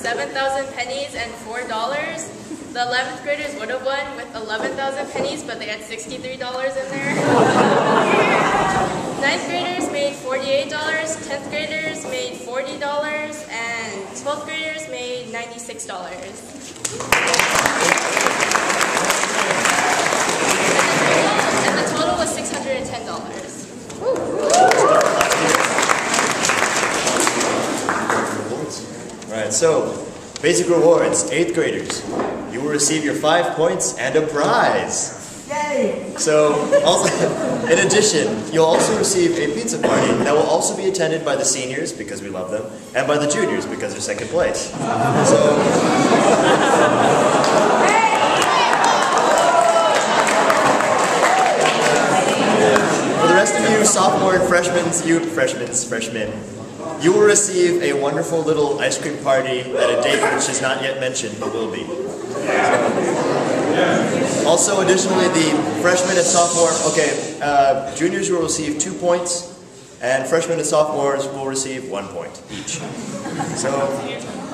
7,000 pennies and $4. The 11th graders would have won with 11,000 pennies, but they had $63 in there. 9th graders made $48, 10th graders made $40, and 12th graders made $96. And the total was $610. Alright, so basic rewards, 8th graders. You will receive your 5 points and a prize. Yay! So, also, in addition, you'll also receive a pizza party that will also be attended by the seniors, because we love them, and by the juniors, because they're second place. So, for the rest of you sophomore and freshmen, you will receive a wonderful little ice cream party at a date which is not yet mentioned, but will be. Also, additionally, the freshmen and sophomore, juniors will receive 2 points, and freshmen and sophomores will receive 1 point each. So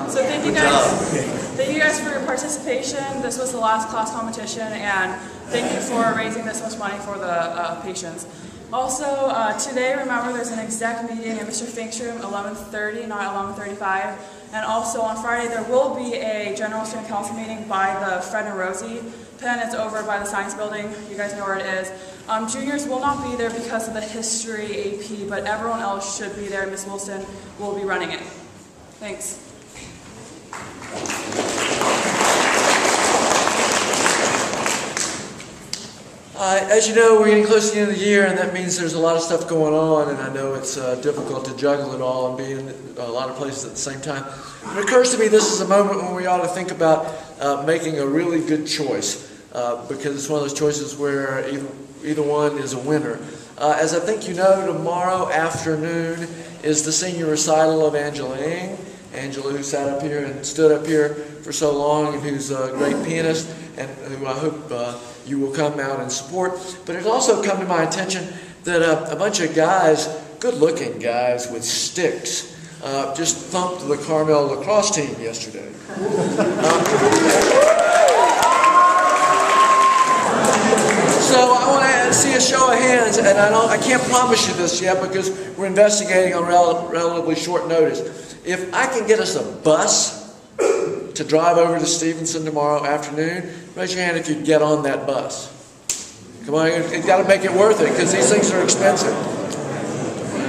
thank you guys. Thank you guys for your participation. This was the last class competition, and thank you for raising this much money for the patients. Also, today, remember, there's an exec meeting in Mr. Fink's room, 11:30, not 11:35. And also on Friday, there will be a general student council meeting by the Fred and Rosie pen. It's over by the science building. You guys know where it is. Juniors will not be there because of the history AP, but everyone else should be there. Ms. Wilson will be running it. Thanks. As you know, we're getting close to the end of the year, and that means there's a lot of stuff going on, and I know it's difficult to juggle it all and be in a lot of places at the same time. It occurs to me this is a moment when we ought to think about making a really good choice, because it's one of those choices where either one is a winner. As I think you know, tomorrow afternoon is the senior recital of Angela Ng. Angela, who sat up here and stood up here for so long, and who's a great pianist, and who I hope you will come out and support. But it also come to my attention that a bunch of guys, good-looking guys with sticks, just thumped the Carmel lacrosse team yesterday. So I want to see a show of hands, and I can't promise you this yet because we're investigating on relatively short notice. If I can get us a bus to drive over to Stevenson tomorrow afternoon, raise your hand if you'd get on that bus. Come on, you've got to make it worth it because these things are expensive.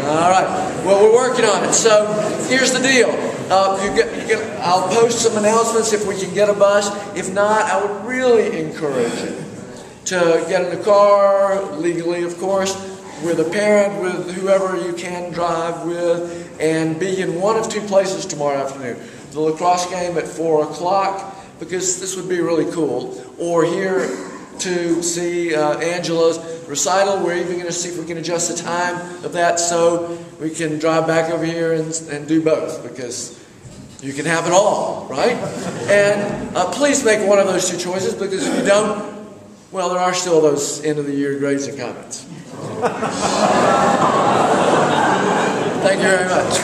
All right, well, we're working on it. So here's the deal. I'll post some announcements if we can get a bus. If not, I would really encourage you to get in the car, legally of course, with a parent, with whoever you can drive with, and be in one of 2 places tomorrow afternoon. The lacrosse game at 4 o'clock, because this would be really cool, or here to see Angela's recital. We're even going to see if we can adjust the time of that so we can drive back over here and do both, because you can have it all, right? And please make one of those 2 choices, because if you don't, well, there are still those end-of-the-year grades and comments. Thank you very much.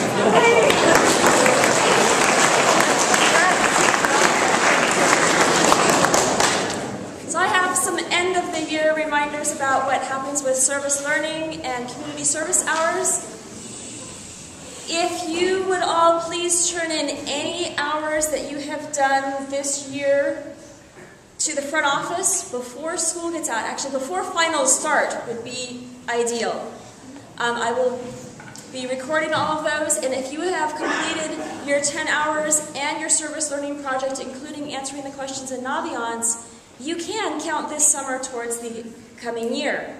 So I have some end-of-the-year reminders about what happens with service learning and community service hours. If you would all please turn in any hours that you have done this year to the front office before school gets out. Actually, before finals start would be ideal. I will be recording all of those, and if you have completed your 10 hours and your service learning project, including answering the questions in Naviance, you can count this summer towards the coming year.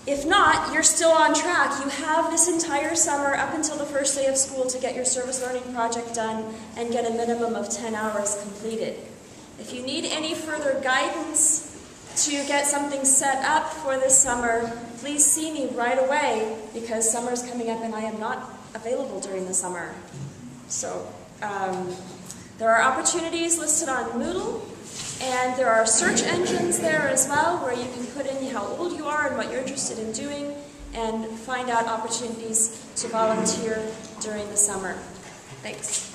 If not, you're still on track. You have this entire summer up until the first day of school to get your service learning project done and get a minimum of 10 hours completed. If you need any further guidance to get something set up for this summer, please see me right away, because summer's coming up and I am not available during the summer. So there are opportunities listed on Moodle, and there are search engines there as well where you can put in how old you are and what you're interested in doing and find out opportunities to volunteer during the summer. Thanks.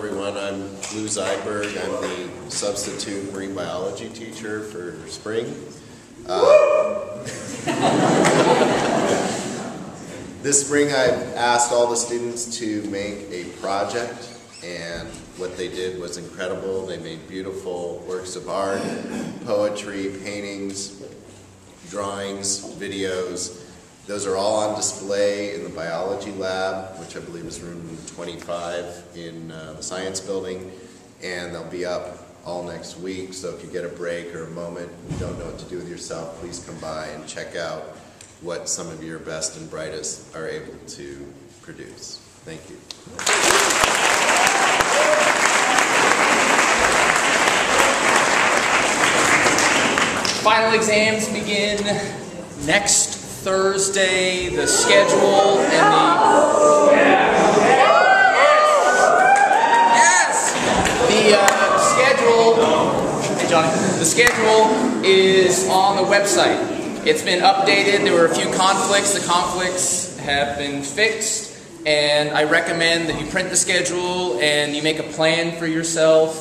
everyone. I'm Lou Zyberg. I'm the substitute marine biology teacher for spring. This spring I've asked all the students to make a project, and what they did was incredible. They made beautiful works of art, poetry, paintings, drawings, videos. Those are all on display in the biology lab, which I believe is room 25 in the science building, and they'll be up all next week. So if you get a break or a moment, you don't know what to do with yourself, please come by and check out what some of your best and brightest are able to produce. Thank you. Final exams begin next Thursday. The schedule and the schedule is on the website. It's been updated. There were a few conflicts. The conflicts have been fixed, and I recommend that you print the schedule and you make a plan for yourself,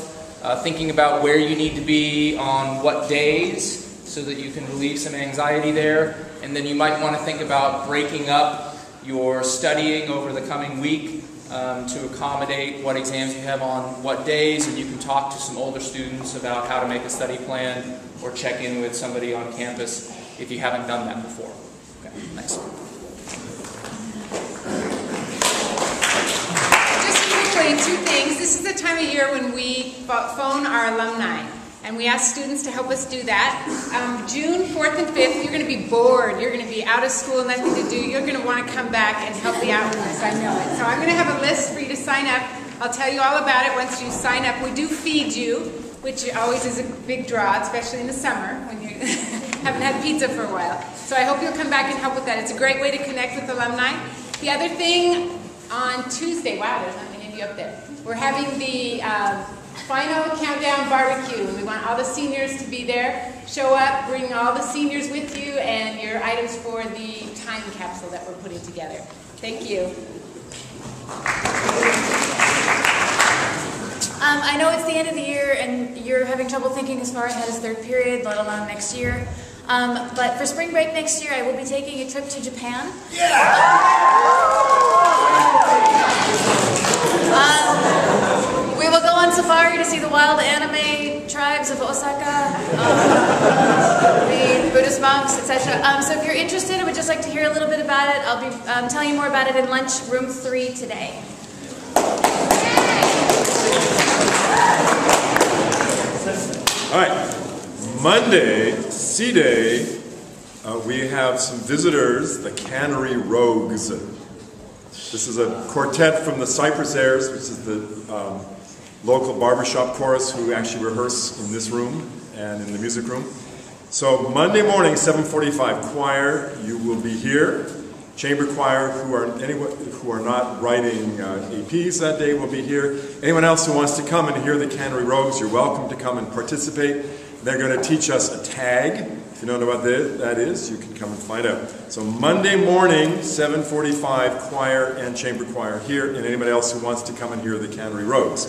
thinking about where you need to be on what days, so that you can relieve some anxiety there. And then you might want to think about breaking up your studying over the coming week to accommodate what exams you have on what days, and you can talk to some older students about how to make a study plan or check in with somebody on campus if you haven't done that before. Okay, next. Just quickly, two things. This is the time of year when we phone our alumni. And we ask students to help us do that. June 4th and 5th, you're going to be bored. You're going to be out of school, nothing to do. You're going to want to come back and help me out with this, I know it. So I'm going to have a list for you to sign up. I'll tell you all about it once you sign up. We do feed you, which always is a big draw, especially in the summer when you haven't had pizza for a while. So I hope you'll come back and help with that. It's a great way to connect with alumni. The other thing, on Tuesday, wow, there's not many of you up there. We're having the final countdown barbecue, and we want all the seniors to be there. Show up, bring all the seniors with you, and your items for the time capsule that we're putting together. Thank you. I know it's the end of the year, and you're having trouble thinking as far ahead as third period, let alone next year. But for spring break next year, I will be taking a trip to Japan. We will go on safari to see the wild anime tribes of Osaka, the Buddhist monks, etc. So if you're interested and would just like to hear a little bit about it, I'll be telling you more about it in lunch room 3 today. All right, Monday, C-Day, we have some visitors, the Cannery Rogues. This is a quartet from the Cypress Airs, which is the local barbershop chorus who actually rehearse in this room and in the music room. So Monday morning, 7:45, choir, you will be here. Chamber choir, who are not writing APs that day, will be here. Anyone else who wants to come and hear the Cannery Rogues, you're welcome to come and participate. They're going to teach us a tag. If you don't know what that is, you can come and find out. So Monday morning, 7:45, choir and chamber choir here, and anybody else who wants to come and hear the Cannery Rogues.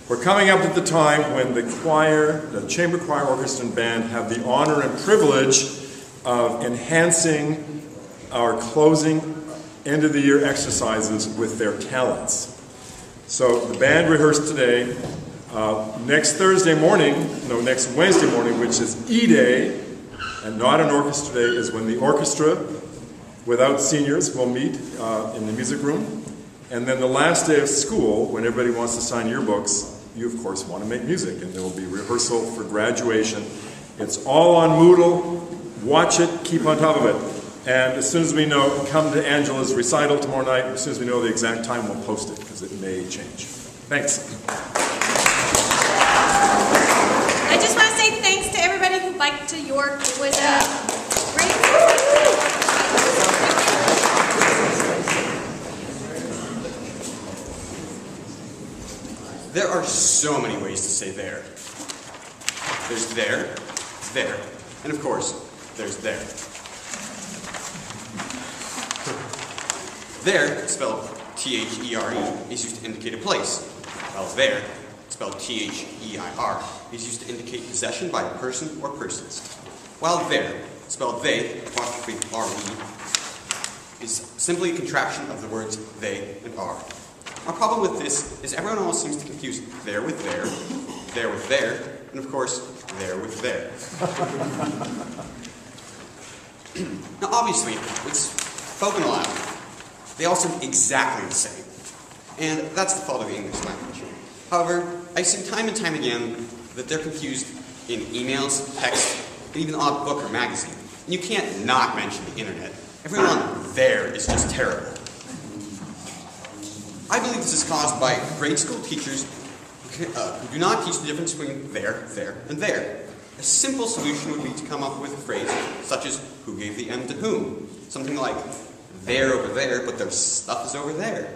We're coming up at the time when the choir, the chamber choir, orchestra, and band have the honor and privilege of enhancing our closing end-of-the-year exercises with their talents. So the band rehearsed today. Next Wednesday morning, which is E-Day, and not an orchestra day, is when the orchestra, without seniors, will meet in the music room. And then the last day of school, when everybody wants to sign yearbooks, you of course want to make music, and there will be rehearsal for graduation. It's all on Moodle. Watch it, keep on top of it. And as soon as we know, come to Angela's recital tomorrow night. As soon as we know the exact time, we'll post it, because it may change. Thanks. I just want to say thanks to everybody who biked to York. It was a great. There are so many ways to say there. There's there, and of course, there's there. There, spelled T-H-E-R-E, is used to indicate a place. while there, spelled T-H-E-I-R, is used to indicate possession by a person or persons. While there, spelled they, apostrophe R-E, is simply a contraction of the words they and are. Our problem with this is everyone always seems to confuse there with there, and of course, there with there. Now obviously, it's spoken aloud. They all sound exactly the same. And that's the fault of the English language. However, I've seen time and time again that they're confused in emails, text, and even the odd book or magazine. And you can't not mention the internet. Everyone there is just terrible. I believe this is caused by grade school teachers who do not teach the difference between there, and there. A simple solution would be to come up with a phrase such as, who gave the M to whom? Something like, they're over there, but their stuff is over there.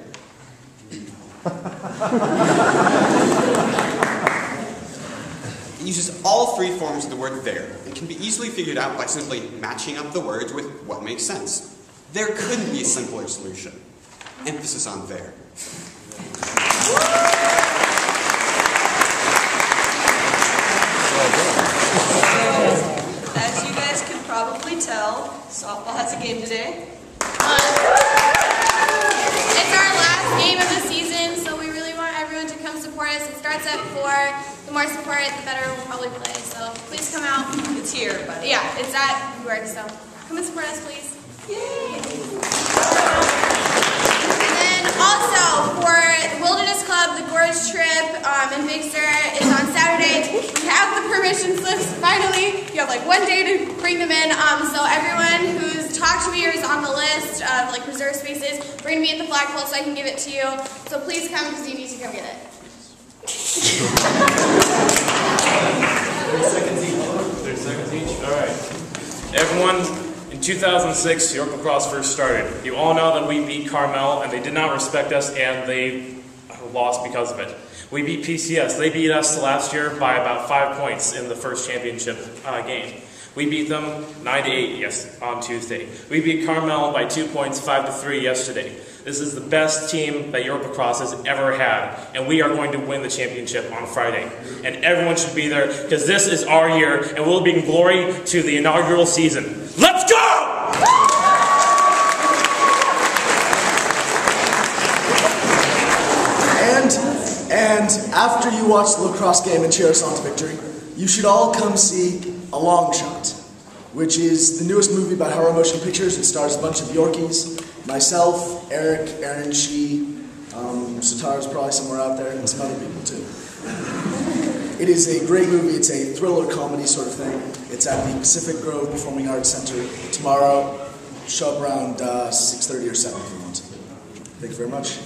It uses all three forms of the word there, and can be easily figured out by simply matching up the words with what makes sense. There couldn't be a simpler solution. Emphasis on there. As you guys can probably tell, softball has a game today. It's our last game of the season, so we really want everyone to come support us. It starts at 4. The more support, the better we'll probably play. So please come out. It's here, but yeah, it's at York. So come and support us, please. Yay! And then also for the Wilderness Club, the Gorge trip in Big Sur is on Saturday. We have the permission slips finally. You have like 1 day to bring them in. So everyone who's talked to me or is on the list of like reserve spaces, we're gonna be at the flagpole so I can give it to you. So please come because you need to come get it. 30 seconds each. 30 seconds each. All right. Everyone. In 2006, York Lacrosse first started. You all know that we beat Carmel, and they did not respect us, and they lost because of it. We beat PCS. They beat us last year by about 5 points in the first championship game. We beat them 9-8 on Tuesday. We beat Carmel by 2 points, 5-3 yesterday. This is the best team that York Lacrosse has ever had, and we are going to win the championship on Friday. And everyone should be there, because this is our year, and we'll bring glory to the inaugural season. Let's go! And after you watch the lacrosse game and cheer us on to victory, you should all come see A Long Shot, which is the newest movie by Horror Motion Pictures. It stars a bunch of Yorkies, myself, Eric, Aaron, Satara's probably somewhere out there, and some other people too. It is a great movie. It's a thriller comedy sort of thing. It's at the Pacific Grove Performing Arts Center tomorrow. Show up around 6:30 or 7 if you want. Thank you very much.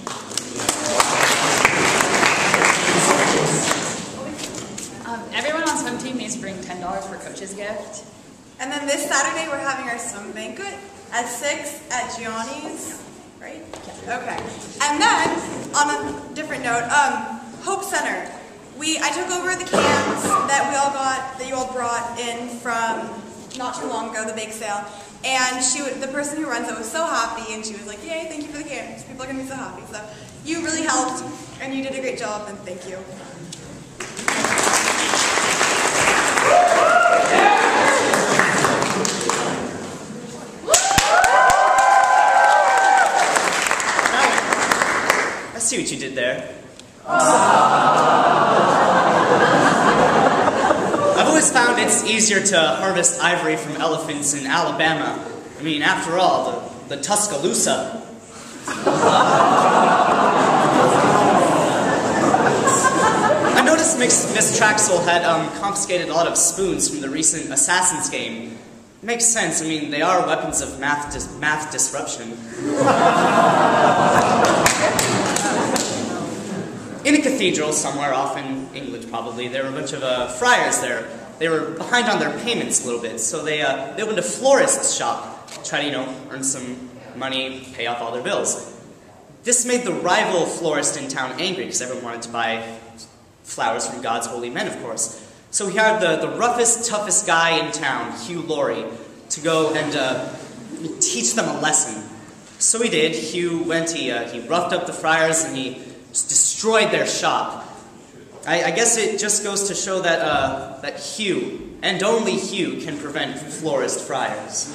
Everyone on swim team needs to bring $10 for coach's gift. And then this Saturday we're having our swim banquet at 6 at Gianni's, right? Yeah. Okay. And then, on a different note, Hope Center. I took over the cans that you all brought in from not too long ago, the bake sale. And the person who runs it was so happy, and she was like, yay, thank you for the cans. People are going to be so happy. So you really helped, and you did a great job, and thank you. I see what you did there. I've always found it's easier to harvest ivory from elephants in Alabama. I mean, after all, the Tuscaloosa. I noticed Miss Traxel had confiscated a lot of spoons from the recent Assassins game. Makes sense. I mean, they are weapons of math disruption. In a cathedral somewhere off in England, probably, there were a bunch of friars there. They were behind on their payments a little bit, so they opened a florist's shop to try to, earn some money, pay off all their bills. This made the rival florist in town angry, because everyone wanted to buy flowers from God's holy men, of course. So he hired the roughest, toughest guy in town, Hugh Laurie, to go and teach them a lesson. So he did. Hugh went, he roughed up the friars, and he just destroyed their shop. I guess it just goes to show that that Hugh, and only Hugh, can prevent florist friars.